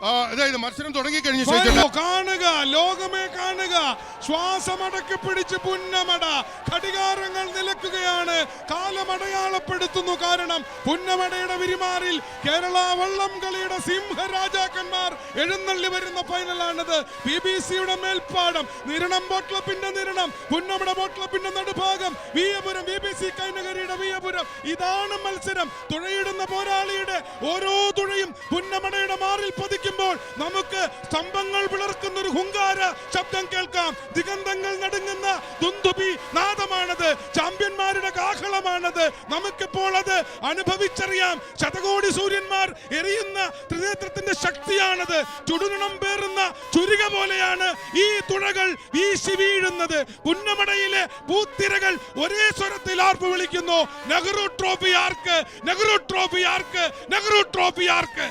അതായത് മത്സരം തുടങ്ങി കഴിഞ്ഞു കാണുക, ലോകമേ കാണുക, ശ്വാസമടക്കി പിടിച്ച് പുന്നമട ഘടികാരങ്ങൾ നിലക്കുകയാണ്, കാലമടയാളപ്പെടുത്തുന്നു. കാരണം പുന്നമടയുടെ വിരിമാറിൽ കേരള വള്ളം കളിയുടെ സിംഹരാജാക്കന്മാർ എഴുന്നള്ളി വരുന്ന ഫൈനലാണിത്. BBC-യുടെ മേൽപ്പാടം, നിരണം ബോട്ട് ക്ലബിന്റെ നിരണം, പുന്നമട ബോട്ട് ക്ലബിന്റെ നടുഭാഗം, വിയപുരം, BBC കൈനകരിയുടെ വിയപുരം. ഇതാണ് മത്സരം. തുഴയിടുന്ന പോരാളിയുടെ ഓരോ തുഴയും പുന്നമടയുടെ മാറിൽ പതിക്കും. നമുക്ക് സ്തംഭങ്ങൾ പിളർക്കുന്ന ഒരു ഹുങ്കാര ശബ്ദം കേൾക്കാം. ദിഗന്ധങ്ങൾ നടുങ്ങുന്ന ദുന്ദുബി നാദമാണത്, ചാമ്പ്യന്മാരുടെ കാഹളമാണത്. നമുക്കിപ്പോൾ അത് അനുഭവിച്ചറിയാം. ശതകോടി സൂര്യന്മാർ എറിയുന്ന ത്രിനേത്രത്തിന്റെ ശക്തിയാണത്. ചുടുനിണം പേറുന്ന ചുരിക പോലെയാണ് ഈ തുഴകൾ വീശി വീഴുന്നത്. പുന്നമടയിലെ പൂത്തിരകൾ ഒരേ സ്വരത്തിൽ ആർപ്പ് വിളിക്കുന്നു, നെഹ്റു ട്രോഫി ആർക്ക്, നെഹ്റു ട്രോഫി ആർക്ക്, നെഹ്റു ട്രോഫി ആർക്ക്.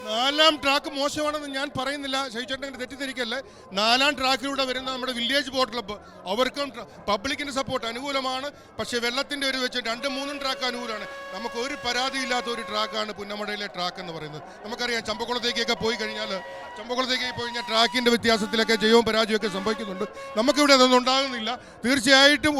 4ാം ട്രാക്ക് മോശമാണെന്ന് ഞാൻ പറയുന്നില്ല, ശൈചേട്ടൻ തെറ്റിദ്ധരിക്കല്ലേ. 4ാം ട്രാക്കിലൂടെ വരുന്ന നമ്മുടെ വില്ലേജ് ബോട്ട് ക്ലബ്ബ്, അവർക്കും പബ്ലിക്കിന്റെ സപ്പോർട്ട് അനുകൂലമാണ്. പക്ഷേ വെള്ളത്തിന്റെ ഒരു വെച്ച് 2, 3 ട്രാക്ക് അനുകൂലമാണ്. നമുക്ക് ഒരു പരാതിയില്ലാത്ത ഒരു ട്രാക്കാണ് പുന്നമടയിലെ ട്രാക്ക് എന്ന് പറയുന്നത്. നമുക്കറിയാം, ചമ്പക്കുളത്തേക്കൊക്കെ പോയി കഴിഞ്ഞാൽ ട്രാക്കിന്റെ വ്യത്യാസത്തിലൊക്കെ ജയവും പരാജയമൊക്കെ സംഭവിക്കുന്നുണ്ട്. നമുക്കിവിടെ അതൊന്നും ഉണ്ടാകുന്നില്ല. തീർച്ചയായിട്ടും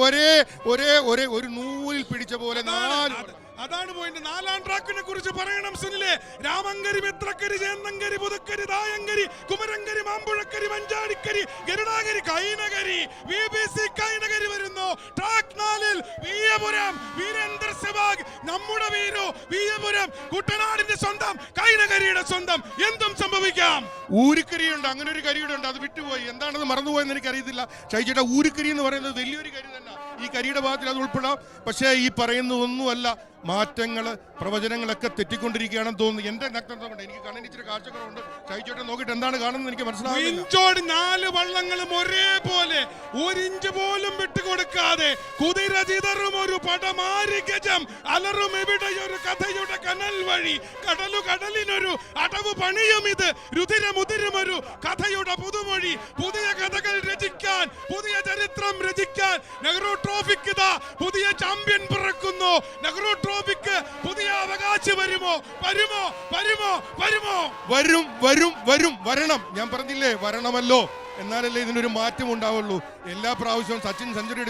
ഒരു നൂലിൽ പിടിച്ച പോലെ 4 അതാണ് പോയിന്റ്. 4ാം ട്രാക്കിനെ കുറിച്ച് പറയണം സുനിലെ. രാമങ്കരി, മിത്രക്കരി, ചേന്നങ്കരി, പുതുക്കരി, ദായങ്കരി, കുമരങ്കരി, മാമ്പുഴക്കരി, മഞ്ചാടിക്കരി, ഗരുഡാകരി, കൈനകരി, BBC കൈനകരി വരുന്നു. ട്രാക്ക് 4-ൽ വിയപുരം, വീരേന്ദ്ര സെവാഗ്, നമ്മുടെ വീരോ വിയപുരം, കുട്ടനാടിന്റെ സ്വന്തം, കൈനകരിയുടെ സ്വന്തം. എന്തും സംഭവിക്കാം. ഊരുക്കരിയുണ്ട്, അങ്ങനെ ഒരു കരിയുടെ ഉണ്ട്, അത് വിട്ടുപോയി. എന്താണെന്ന് മറന്നുപോയെന്ന് എനിക്കറിയത്തില്ല. ഷൈജേട്ടാ, ഊരുക്കരി എന്ന് പറയുന്നത് വലിയൊരു കരി തന്നെ. ഈ കരിയുടെ ഭാഗത്തിൽ അത് ഉൾപ്പെടാം. പക്ഷേ ഈ പറയുന്നതൊന്നുമല്ല. മാറ്റങ്ങൾ, പ്രവചനങ്ങളൊക്കെ തെറ്റിക്കൊണ്ടിരിക്കുകയാണെന്ന് തോന്നുന്നു. എന്റെ നഗ്നത കൊണ്ട് എനിക്ക് കണ്ണിച്ചിരി കാഴ്ചകളുണ്ട്. ഷൈജേട്ടൻ നോക്കിയിട്ട് എന്താണ് കാണുന്നത് എനിക്ക് മനസ്സിലാവുന്നില്ല. 4 വള്ളങ്ങളും ഒരേപോലെ, 1 ഇഞ്ച് പോലും വിട്ടുകൊടുക്കാതെ കുതിര ചിതറും ഒരു പടമാരി ഗജം അലറും എവിടെയൊരു കഥയുടെ കനൽ വഴി, കടലിനൊരു അടവ് പണിയും ഇത്, രുതിരമുതിരുമൊരു കഥയുടെ പുതുമൊഴി, പുതിയ കഥകൾ രചിക്കാൻ, പുതിയ ചരിത്രം രചിക്കാൻ. നെഹ്റു ട്രോഫിക്ക് ഇതാ പുതിയ ചാമ്പ്യൻ പിറക്കുന്നു. നെഹ്റു ട്രോഫിക്ക് പുതിയ അവകാശി വരുമോ? വരണം. ഞാൻ പറഞ്ഞില്ലേ, വരണമല്ലോ. എന്നാലല്ലേ ഇതിനൊരു മാറ്റം ഉണ്ടാവുള്ളൂ. എല്ലാ പ്രാവശ്യവും സച്ചിൻ സെഞ്ചുറി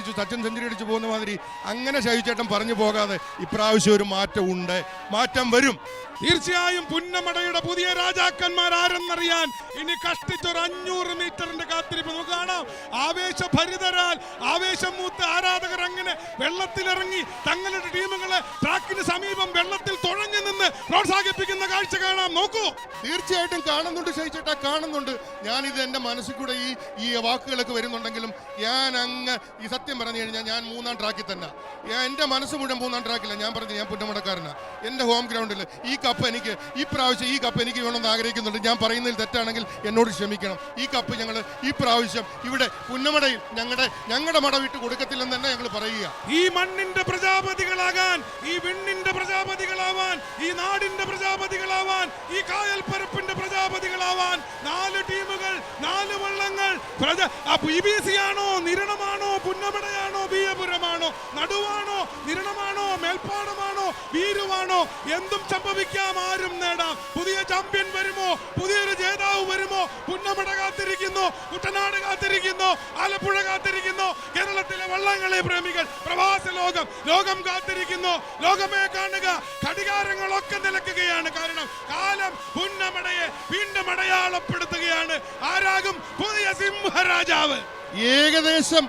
അടിച്ചു പോകുന്ന മാതിരി അങ്ങനെ ശൈചേട്ടൻ പറഞ്ഞു പോകാതെ ഇപ്രാവശ്യം ഒരു മാറ്റം ഉണ്ട്, മാറ്റം വരും. തീർച്ചയായും പുന്നമടയുടെ പുതിയ രാജാക്കന്മാർ ആരെന്നറിയാൻ ഇനി കഷ്ടിച്ചൊരു 500 മീറ്ററിന്റെ കാത്തിരിപ്പ് നമുക്ക് കാണാം. ആവേശഭരിതരാൽ ആവേശം മൂത്ത ആരാധകർ അങ്ങനെ വെള്ളത്തിലിറങ്ങി തങ്ങളുടെ ടീമുകളെ ട്രാക്കിന് സമീപം വെള്ളത്തിൽ തുഴഞ്ഞു നിന്ന് പ്രോത്സാഹിപ്പിക്കുന്ന കാഴ്ച കാണാം. നോക്കൂ, തീർച്ചയായിട്ടും കാണുന്നുണ്ട് ശൈചേട്ടാ, കാണുന്നുണ്ട്. ഞാനിത് എന്റെ മനസ്സിൽ കൂടെ ഈ വാക്കുകളൊക്കെ വരുന്നുണ്ടെങ്കിലും ഞാൻ ഈ സത്യം പറഞ്ഞു കഴിഞ്ഞാൽ ഞാൻ 3ാം ട്രാക്കിൽ തന്നെ. എന്റെ മനസ്സ് മുഴുവൻ 3ാം ട്രാക്കില്ല. ഞാൻ പറഞ്ഞു, ഞാൻ പുന്നമടക്കാരനാണ്. എന്റെ ഹോം ഗ്രൗണ്ടിൽ ഈ കപ്പ് എനിക്ക് വേണമെന്ന് ആഗ്രഹിക്കുന്നുണ്ട്. ഞാൻ പറയുന്നതിൽ തെറ്റാണെങ്കിൽ എന്നോട് ക്ഷമിക്കണം. ഈ കപ്പ് ഞങ്ങൾ ഈ പ്രാവശ്യം ഇവിടെ പുന്നമടയിൽ ഞങ്ങളുടെ മട വിട്ട് കൊടുക്കത്തില്ലെന്ന് തന്നെ ഞങ്ങൾ പറയുക. ഈ മണ്ണിന്റെ പ്രജാപതികളാകാൻ, ഈ വിണ്ണിന്റെ പ്രജാപതികളാവാൻ, ഈ നാടിന്റെ പ്രജാപതികളാവാൻ, ഈ കായൽ പരപ്പിന്റെ പ്രജാപതികളാവാൻ 4 ടീമുകൾ, 4 വള്ളങ്ങൾ. BBC ആണോ, നിരണമാണോ, പുന്നമടയാണോ, വിയപുരമാണോ, നടുവാണോ, നിരണമാണോ, മേൽപ്പാടമാണോ, വീരുവാണോ, എന്തും സംഭവിക്കാം. ആരും നേടാം. പുതിയ ചാമ്പ്യൻ വരുമോ? പുതിയൊരു ജേതാവ് വരുമോ? പുന്നമട കാത്തിരിക്കുന്നു, കുട്ടനാട് കാത്തിരിക്കുന്നു, ആലപ്പുഴ കാത്തിരിക്കുന്നു, കേരളത്തിലെ വള്ളങ്ങളെ പ്രേമികൾ, പ്രവാസ ലോകം കാത്തിരിക്കുന്നു. ലോകമേ കാണുക, ഘടികാരങ്ങളൊക്കെ നിലക്കുകയാണ്. കാരണം കാലം പുന്നമടയെ വീണ്ടും അടയാളപ്പെടുത്തുകയാണ്. ആരാകും പുതിയ സിംഹരാജാവ്? ഏകദേശം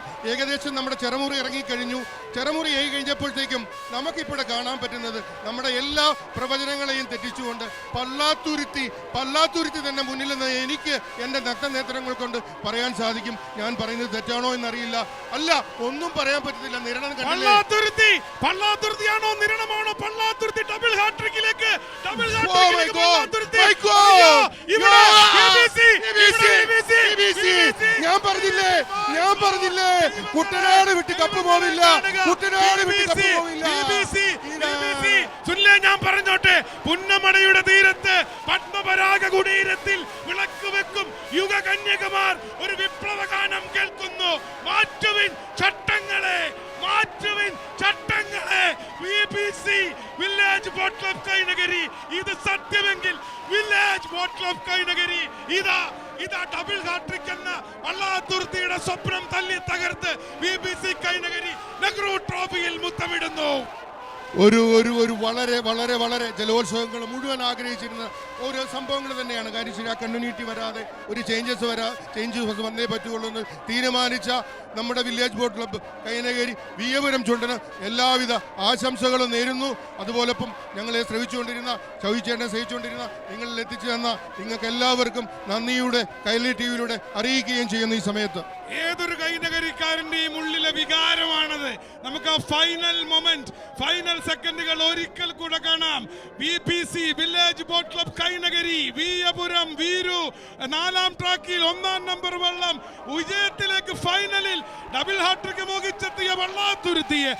നമ്മുടെ ചെറുമുറി ഇറങ്ങിക്കഴിഞ്ഞു. ചെറുമുറി ആയി കഴിഞ്ഞപ്പോഴത്തേക്കും നമുക്കിവിടെ കാണാൻ പറ്റുന്നത് നമ്മുടെ എല്ലാ പ്രവചനങ്ങളെയും തെറ്റിച്ചുകൊണ്ട് പള്ളാത്തുരുത്തി തന്നെ മുന്നിൽ നിന്ന് എനിക്ക് എൻ്റെ നഗ്നനേത്രങ്ങൾ കൊണ്ട് പറയാൻ സാധിക്കും. ഞാൻ പറയുന്നത് തെറ്റാണോ എന്നറിയില്ല. അല്ല, ഒന്നും പറയാൻ പറ്റത്തില്ല. നിരണം പള്ളാത്തുരുത്തിയാണോ, നിരണമാണോ? പള്ളാത്തുരുത്തി ഡബിൾ ഹാട്രിക്കിലേക്ക് ഞാൻ പറഞ്ഞില്ലേ കുട്ടനാട് വിട്ട് കപ്പ് പോവില്ല. ഞാൻ പറഞ്ഞോട്ടെ, പുന്നമടയുടെ തീരത്ത് പത്മപരാഗ കുടീരത്തിൽ വിളക്ക് വെക്കും യുഗകന്യകമാർ ഒരു വിപ്ലവ ഗാനം കേൾക്കുന്നു. മാറ്റുവിൻ ചട്ടങ്ങളെ, BBC village boat club Kainakary. ഇത് സത്യമെങ്കിൽ village village boat club Kainakary ഇതാ ഡബിൾ ഹാട്രിക് എന്ന വള്ളാതുർത്തിയുടെ സ്വപ്നം തല്ലി തകർത്ത് BBC കൈനഗരി നെഹ്റു ട്രോഫിയിൽ മുത്തമിടുന്നു. ഒരു ഒരു ഒരു വളരെ വളരെ വളരെ ജലോത്സവങ്ങൾ മുഴുവൻ ആഗ്രഹിച്ചിരുന്ന ഓരോ സംഭവങ്ങൾ തന്നെയാണ്. കാര്യം ശരി, ആ കമ്മ്യൂണിറ്റി വരാതെ ഒരു ചേഞ്ചസ് വന്നേ പറ്റുള്ളൂ എന്ന് തീരുമാനിച്ച നമ്മുടെ village boat club Kainakary Veeyapuram ചുണ്ടന് എല്ലാവിധ ആശംസകളും നേരുന്നു. അതുപോലൊപ്പം ഞങ്ങളെ ശ്രമിച്ചുകൊണ്ടിരുന്ന ചവിച്ചേട്ടനെ സഹിച്ചുകൊണ്ടിരുന്ന നിങ്ങളിൽ എത്തിച്ചു തന്ന നിങ്ങൾക്ക് എല്ലാവർക്കും നന്ദിയുടെ കൈലി TV അറിയിക്കുകയും ചെയ്യുന്നു. ഈ സമയത്ത് ഏതൊരു കൈനഗരിക്കാരന്റെയും ഉള്ളിലെ വികാരമാണത്. നമുക്ക് ആ ഫൈനൽ മൊമെന്റ്, ഫൈനൽ സെക്കൻഡുകൾ ഒരിക്കൽ കൂടെ കാണാം. BBC village boat club Kainakary Veeyapuram വീരു 4ാം ട്രാക്കിൽ 1ാം നമ്പർ വള്ളം വിജയത്തിലേക്ക് ഫൈനലിൽ ഡബിൾ ഹാട്രിക് മോഹിച്ചെത്തിയ വള്ളാതുരുത്തിയെ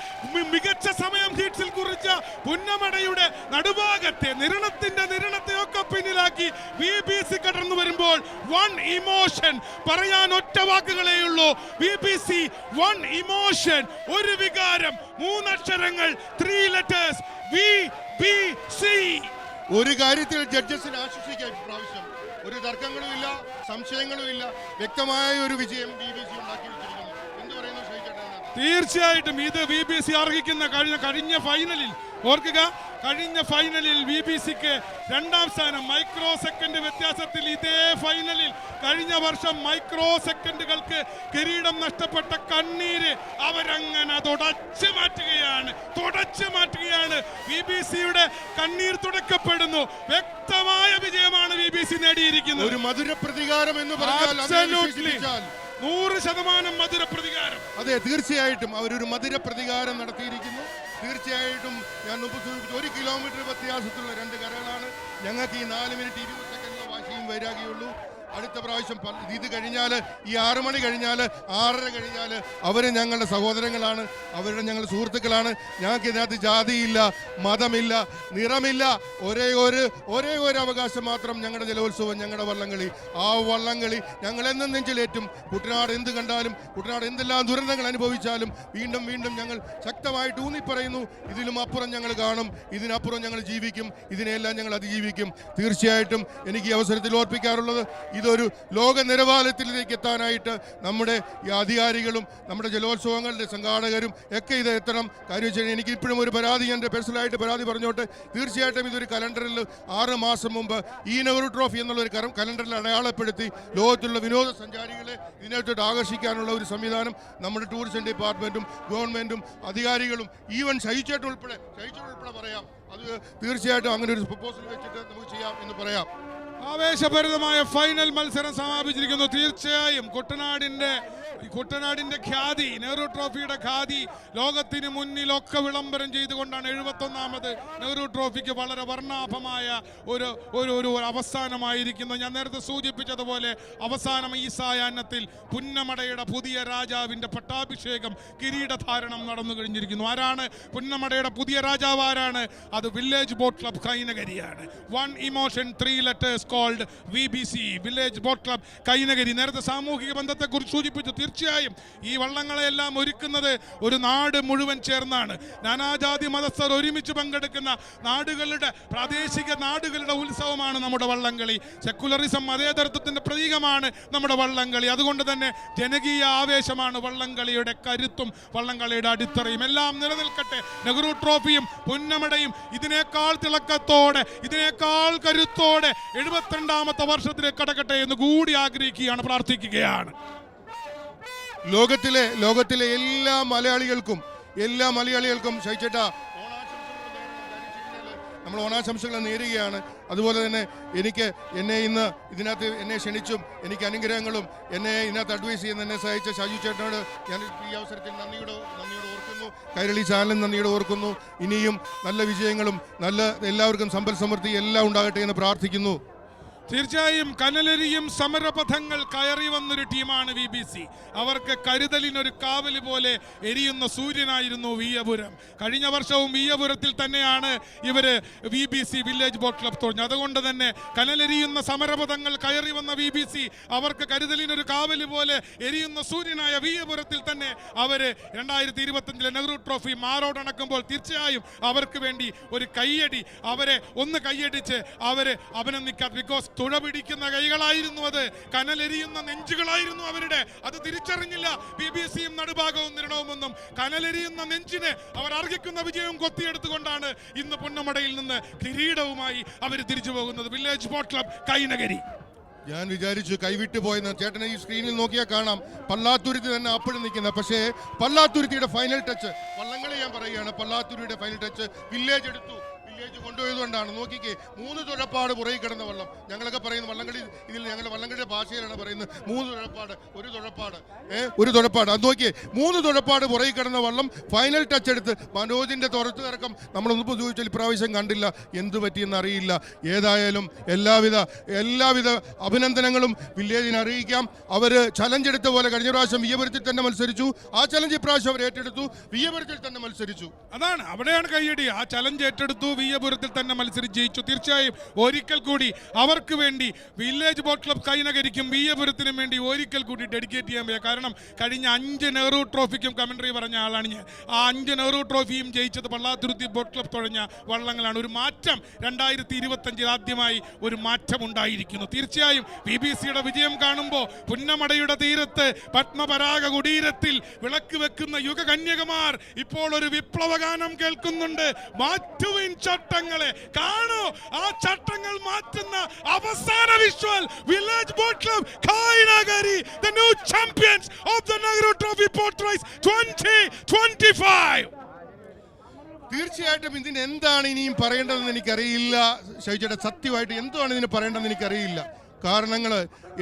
മികച്ച സമയം ഹീറ്റ്സിൽ കുറിച്ച പുന്നമടയുടെ നടുഭാഗത്തെ നിരണത്തെ ഒക്കെ പിന്നിലാക്കി BBC കടന്നു വരുമ്പോൾ വൺ ഇമോഷൻ പറയാൻ ഒറ്റ വാക്കുകളെ ഉള്ളൂ. BBC വൺ ഇമോഷൻ, ഒരു വികാരം, 3 അക്ഷരങ്ങൾ, 3 letters BBC. ഒരു കാര്യത്തിൽ ജഡ്ജസിനെ ആശ്വസിക്കാം. ഇപ്രാവശ്യം ഒരു തർക്കങ്ങളുമില്ല, സംശയങ്ങളുമില്ല, വ്യക്തമായ ഒരു വിജയം BBC ഉണ്ടാക്കി വെച്ചിരിക്കുന്നു. എന്ത് പറയുന്നു ഷൈജേട്ടൻ? തീർച്ചയായിട്ടും ഇത് BBC അർഹിക്കുന്ന കഴിഞ്ഞ ഫൈനലിൽ ഓർക്കുക, കഴിഞ്ഞ ഫൈനലിൽ BBCക്ക് 2ാം സ്ഥാനം മൈക്രോ സെക്കൻഡ് വ്യത്യാസത്തിൽ. ഇതേ ഫൈനലിൽ കഴിഞ്ഞ വർഷം മൈക്രോ സെക്കൻഡുകൾക്ക് കിരീടം നഷ്ടപ്പെട്ട കണ്ണീര് അവരങ്ങനെ തുടച്ചു മാറ്റുകയാണ്. BBCയുടെ കണ്ണീർ തുടക്കപ്പെടുന്നു. വ്യക്തമായ വിജയമാണ് BBC നേടിയിരിക്കുന്നത്. ഒരു മധുര പ്രതികാരം എന്ന് പറഞ്ഞാൽ 100% മധുര പ്രതികാരം. അതെ, തീർച്ചയായിട്ടും അവരൊരു മധുര പ്രതികാരം നടത്തിയിരിക്കുന്നു. തീർച്ചയായിട്ടും ഞാൻ മുമ്പ് സൂചിപ്പിച്ചു, 1 കിലോമീറ്റർ വ്യത്യാസത്തിലുള്ള 2 കരകളാണ്. ഞങ്ങൾക്ക് ഈ 4 മിനിറ്റ് 20 സെക്കൻഡിലെ വാശിയും വൈരാഗ്യമുള്ളൂ. അടുത്ത പ്രാവശ്യം ഇത് കഴിഞ്ഞാൽ, ഈ 6 മണി കഴിഞ്ഞാൽ, 6:30 കഴിഞ്ഞാൽ അവർ ഞങ്ങളുടെ സഹോദരങ്ങളാണ്, ഞങ്ങളുടെ സുഹൃത്തുക്കളാണ്. ഞങ്ങൾക്ക് ഇതിനകത്ത് ജാതിയില്ല, മതമില്ല, നിറമില്ല. ഒരേ ഒരു അവകാശം മാത്രം, ഞങ്ങളുടെ ജലോത്സവം, ഞങ്ങളുടെ വള്ളംകളി. ആ വള്ളംകളി ഞങ്ങളെന്നും നെഞ്ചിലേറ്റും. കുട്ടനാട് എന്ത് കണ്ടാലും, കുട്ടനാട് എന്തെല്ലാം ദുരന്തങ്ങൾ അനുഭവിച്ചാലും വീണ്ടും ഞങ്ങൾ ശക്തമായിട്ട് ഊന്നിപ്പറയുന്നു, ഇതിലും അപ്പുറം ഞങ്ങൾ കാണും, ഇതിനപ്പുറം ഞങ്ങൾ ജീവിക്കും, ഇതിനെല്ലാം ഞങ്ങൾ അതിജീവിക്കും. തീർച്ചയായിട്ടും എനിക്ക് ഈ അവസരത്തിൽ ഓർപ്പിക്കാറുള്ളത്, ഇതൊരു ലോക നിലവാരത്തിലേക്ക് എത്താനായിട്ട് നമ്മുടെ ഈ അധികാരികളും നമ്മുടെ ജലോത്സവങ്ങളുടെ സംഘാടകരും ഒക്കെ ഇത് എത്തണം. കാര്യം വെച്ചാൽ എനിക്ക് ഇപ്പോഴും ഒരു പരാതി, എൻ്റെ പേഴ്സണലായിട്ട് പരാതി പറഞ്ഞോട്ടെ. തീർച്ചയായിട്ടും ഇതൊരു കലണ്ടറിൽ 6 മാസം മുമ്പ് ഈ നെഹ്റു ട്രോഫി എന്നുള്ളൊരു കലണ്ടറിൽ അടയാളപ്പെടുത്തി ലോകത്തുള്ള വിനോദസഞ്ചാരികളെ ഇതിനകത്തോട്ട് ആകർഷിക്കാനുള്ള ഒരു സംവിധാനം നമ്മുടെ ടൂറിസം ഡിപ്പാർട്ട്മെൻറ്റും ഗവൺമെൻറ്റും അധികാരികളും ഈവൻ ഷൈച്ചേട്ടൻ ഉൾപ്പെടെ പറയാം. അത് തീർച്ചയായിട്ടും അങ്ങനെ ഒരു പ്രപ്പോസൽ വെച്ചിട്ട് നമുക്ക് ചെയ്യാം എന്ന് പറയാം. ആവേശഭരിതമായ ഫൈനൽ മത്സരം സമാപിച്ചിരിക്കുന്നു. തീർച്ചയായും കുട്ടനാടിന്റെ ഖ്യാതി, നെഹ്റു ട്രോഫിയുടെ ഖ്യാതി ലോകത്തിന് മുന്നിലൊക്കെ വിളംബരം ചെയ്തുകൊണ്ടാണ് 71ാമത് നെഹ്റു ട്രോഫിക്ക് വളരെ വർണ്ണാഭമായ ഒരു അവസാനമായിരിക്കുന്നത്. ഞാൻ നേരത്തെ സൂചിപ്പിച്ചതുപോലെ അവസാനം ഈ സായാഹ്നത്തിൽ പുന്നമടയുടെ പുതിയ രാജാവിന്റെ പട്ടാഭിഷേകം, കിരീടധാരണം നടന്നു കഴിഞ്ഞിരിക്കുന്നു. ആരാണ് പുന്നമടയുടെ പുതിയ രാജാവ്? ആരാണ് അത്? വില്ലേജ് ബോട്ട് ക്ലബ് കൈനകരിയാണ്. 1 emotion 3 letters called VBC village boat club Kainakary. നേരത്തെ സാമൂഹിക ബന്ധത്തെക്കുറിച്ച് സൂചിപ്പിച്ചു. തീർച്ചയായും ഈ വള്ളങ്ങളെല്ലാം ഒരുക്കുന്നത് ഒരു നാട് മുഴുവൻ ചേർന്നാണ്. നാനാജാതി മതസ്ഥർ ഒരുമിച്ച് പങ്കെടുക്കുന്ന പ്രാദേശിക നാടുകളുടെ ഉത്സവമാണ് നമ്മുടെ വള്ളംകളി. സെക്കുലറിസം, മതേതരത്വത്തിന്റെ പ്രതീകമാണ് നമ്മുടെ വള്ളംകളി. അതുകൊണ്ട് തന്നെ ജനകീയ ആവേശമാണ് വള്ളംകളിയുടെ കരുത്തും വള്ളംകളിയുടെ അടിത്തറയും. എല്ലാം നിലനിൽക്കട്ടെ. നെഹ്റു ട്രോഫിയും പുന്നമടയും ഇതിനേക്കാൾ തിളക്കത്തോടെ, ഇതിനേക്കാൾ കരുത്തോടെ 72ാമത്തെ വർഷത്തിലേക്ക് കടക്കട്ടെ എന്ന് കൂടി ആഗ്രഹിക്കുകയാണ്, പ്രാർത്ഥിക്കുകയാണ്. ലോകത്തിലെ എല്ലാ മലയാളികൾക്കും ഷൈച്ചേട്ടാ നമ്മൾ ഓണാശംസകൾ നേരുകയാണ്. അതുപോലെ തന്നെ എന്നെ ഇന്ന് ഇതിനകത്ത് എന്നെ ക്ഷണിച്ചും എനിക്ക് അനുഗ്രഹങ്ങളും എന്നെ ഇതിനകത്ത് അഡ്വൈസ് ചെയ്യുന്ന എന്നെ സഹായിച്ച ഷാജു ചേട്ടനോട് ഞാൻ ഈ അവസരത്തിൽ നന്ദിയോട് ഓർക്കുന്നു. കൈരളി ചാനലും നന്ദിയോട് ഓർക്കുന്നു. ഇനിയും നല്ല വിജയങ്ങളും എല്ലാവർക്കും സമ്പൽ സമൃദ്ധി എല്ലാം ഉണ്ടാകട്ടെ എന്ന് പ്രാർത്ഥിക്കുന്നു. തീർച്ചയായും കനലരിയും സമരപഥങ്ങൾ കയറി വന്നൊരു ടീമാണ് VBC. അവർക്ക് കരുതലിനൊരു കാവല് പോലെ എരിയുന്ന സൂര്യനായിരുന്നു വിയ്യപുരം. കഴിഞ്ഞ വർഷവും വിയ്യപുരത്തിൽ തന്നെയാണ് ഇവര് VBC വില്ലേജ് ബോട്ട് ക്ലബ് തുടങ്ങിയത്. അതുകൊണ്ട് തന്നെ കനലെരിയുന്ന സമരപഥങ്ങൾ കയറി വന്ന VBC അവർക്ക് കരുതലിനൊരു കാവല് പോലെ എരിയുന്ന സൂര്യനായ വിയ്യപുരത്തിൽ തന്നെ അവര് 2025 നെഹ്റു ട്രോഫി മാറോടണക്കുമ്പോൾ തീർച്ചയായും അവർക്ക് വേണ്ടി ഒരു കയ്യടി, അവരെ ഒന്ന് കയ്യടിച്ച് അവരെ അഭിനന്ദിക്കാം. ബിക്കോസ് തുഴ പിടിക്കുന്ന കൈകളായിരുന്നു അത്, കനലെരിയുന്ന നെഞ്ചുകളായിരുന്നു അവരുടെ. അത് തിരിച്ചറിഞ്ഞില്ല VBCയും നടുഭാഗവും നിരണവുമൊന്നും. കനലെരിയുന്ന നെഞ്ചിന് അവർ അർഹിക്കുന്ന വിജയവും കൊത്തിയെടുത്തുകൊണ്ടാണ് ഇന്ന് പുന്നമടയിൽ നിന്ന് കിരീടവുമായി അവർ തിരിച്ചു പോകുന്നത്. Village boat club Kainakary. ഞാൻ വിചാരിച്ചു കൈവിട്ടു പോയെന്ന്. ചേട്ടനെ ഈ സ്ക്രീനിൽ നോക്കിയാൽ കാണാം പല്ലാത്തുരുത്തി തന്നെ അപ്പോഴും നിൽക്കുന്നത്. പക്ഷേ പല്ലാത്തുരുത്തിയുടെ ഫൈനൽ ടച്ച്, വള്ളംകളി ഞാൻ പറയുകയാണ്, പല്ലാത്തുരുത്തിയുടെ ഫൈനൽ ടച്ച് വില്ലേജ് എടുത്തു. വില്ലേജ് കൊണ്ടുപോയതുകൊണ്ടാണ്. നോക്കിക്കേ, 3 തുഴപ്പാട് പുറകെ കിടന്ന വള്ളം. ഞങ്ങളൊക്കെ പറയുന്നത് വള്ളംകളി, ഇതിൽ ഞങ്ങളുടെ വള്ളംകളിയുടെ ഭാഷയിലാണ് പറയുന്നത് 3 തുഴപ്പാട്, ഒരു തുഴപ്പാട്, ഒരു തുഴപ്പാട്. അത് നോക്കിയേ, 3 തുഴപ്പാട് പുറകെ കിടന്ന വള്ളം ഫൈനൽ ടച്ച് എടുത്ത് മനോജിന്റെ തുറത്ത് ഇറക്കം നമ്മളൊന്നും ചോദിച്ചാൽ ഇപ്രാവശ്യം കണ്ടില്ല. എന്ത് പറ്റിയെന്ന് അറിയില്ല. ഏതായാലും എല്ലാവിധ അഭിനന്ദനങ്ങളും വില്ലേജിനെ അറിയിക്കാം. അവര് ചലഞ്ച് എടുത്ത പോലെ കഴിഞ്ഞ പ്രാവശ്യം വിയ്യപുരത്തിൽ തന്നെ മത്സരിച്ചു. ആ ചലഞ്ച് ഇപ്രാവശ്യം അവർ ഏറ്റെടുത്തു, വിയ്യപുരത്തിൽ തന്നെ മത്സരിച്ചു. അതാണ്, അവിടെയാണ് കയ്യടി. ആ ചലഞ്ച് ഏറ്റെടുത്തു, വിയ്യപുരത്തിൽ തന്നെ മത്സരിച്ച് ജയിച്ചു. തീർച്ചയായും ഒരിക്കൽ കൂടി അവർക്ക് വേണ്ടി വില്ലേജ് ബോട്ട് ക്ലബ് കൈനകരിക്കും വിയ്യപുരത്തിനും വേണ്ടി ഒരിക്കൽ കൂടി ഡെഡിക്കേറ്റ് ചെയ്യാൻ പറ്റുക. കാരണം കഴിഞ്ഞ 5 നെഹ്റു ട്രോഫിക്കും കമന്ററി പറഞ്ഞ ആളാണ് ഞാൻ. ആ 5 നെഹ്റു ട്രോഫിയും ജയിച്ചത് പള്ളാത്തുരുത്തി ബോട്ട് ക്ലബ് തുഴഞ്ഞ വള്ളങ്ങളാണ്. ഒരു മാറ്റം 2025 ആദ്യമായി ഒരു മാറ്റം ഉണ്ടായിരിക്കുന്നു. തീർച്ചയായും VBCയുടെ വിജയം കാണുമ്പോൾ പുന്നമടയുടെ തീരത്ത് പത്മപരാഗ കുടീരത്തിൽ വിളക്ക് വെക്കുന്ന യുഗകന്യകമാർ ഇപ്പോൾ ഒരു വിപ്ലവഗാനം കേൾക്കുന്നുണ്ട്. മാറ്റുവിൻ ചട്ടങ്ങളെ, കാണൂ ആ ചട്ടങ്ങൾ മാറ്റുന്ന അവസാന visual. Village boat club Kainakary, the new champions of the Nehru Trophy Boat Race 2025. തീർച്ചയായിട്ടും ഇതിന് എന്താണ് ഇനിയും പറയേണ്ടതെന്ന് എനിക്കറിയില്ല ഷൈജയുടെ. സത്യമായിട്ട് എന്താണ് ഇതിന് പറയേണ്ടതെന്ന് എനിക്കറിയില്ല. കാരണങ്ങൾ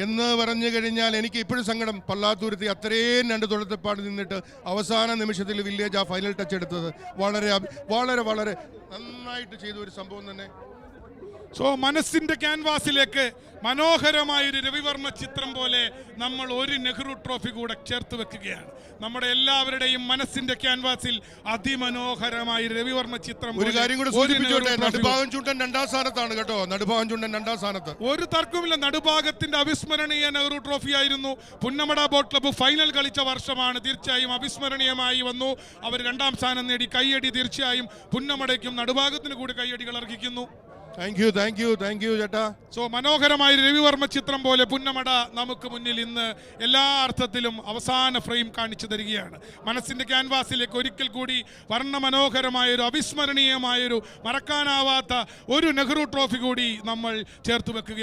എന്ന് പറഞ്ഞു കഴിഞ്ഞാൽ എനിക്ക് ഇപ്പോഴും സങ്കടം. പള്ളാത്തുരുത്തി അത്രയും 2 തുഴത്തപ്പാട് നിന്നിട്ട് അവസാന നിമിഷത്തിൽ വില്ലേജ് ആ ഫൈനൽ ടച്ച് എടുത്തത് വളരെ വളരെ വളരെ നന്നായിട്ട് ചെയ്ത ഒരു സംഭവം തന്നെ. സോ മനസ്സിന്റെ ക്യാൻവാസിലേക്ക് മനോഹരമായൊരു രവിവർമ്മ ചിത്രം പോലെ നമ്മൾ ഒരു നെഹ്റു ട്രോഫി കൂടെ ചേർത്ത് വെക്കുകയാണ്. നമ്മുടെ എല്ലാവരുടെയും മനസ്സിന്റെ ക്യാൻവാസിൽ അതിമനോഹരമായ രവിവർമ്മ ചിത്രം. ഒരു കാര്യം കൂടെ സൂചിപ്പിച്ചോട്ടെ, നടുഭാഗം ചുണ്ടൻ 2ാം സ്ഥാനത്താണ് കേട്ടോ. നടുഭാഗം ചുണ്ടൻ 2ാം സ്ഥാനത്ത്, ഒരു തർക്കവുമില്ല. നടുഭാഗത്തിന്റെ അവിസ്മരണീയ നെഹ്റു ട്രോഫി ആയിരുന്നു. പുന്നമട ബോട്ട് ക്ലബ്ബ് ഫൈനൽ കളിച്ച വർഷമാണ്. തീർച്ചയായും അവിസ്മരണീയമായി വന്നു. അവർ 2ാം സ്ഥാനം നേടി. കയ്യടി തീർച്ചയായും പുന്നമടയ്ക്കും നടുഭാഗത്തിന് കൂടി കയ്യടികൾ അർഹിക്കുന്നു. താങ്ക് യു ചേട്ടാ. സോ മനോഹരമായ രവിവർമ്മ ചിത്രം പോലെ പുന്നമട നമുക്ക് മുന്നിൽ ഇന്ന് എല്ലാ അർത്ഥത്തിലും അവസാന ഫ്രെയിം കാണിച്ചു തരികയാണ്. മനസ്സിന്റെ ക്യാൻവാസിലേക്ക് ഒരിക്കൽ കൂടി വർണ്ണമനോഹരമായൊരു അവിസ്മരണീയമായൊരു മറക്കാനാവാത്ത ഒരു നെഹ്റു ട്രോഫി കൂടി നമ്മൾ ചേർത്ത് വെക്കുകയാണ്.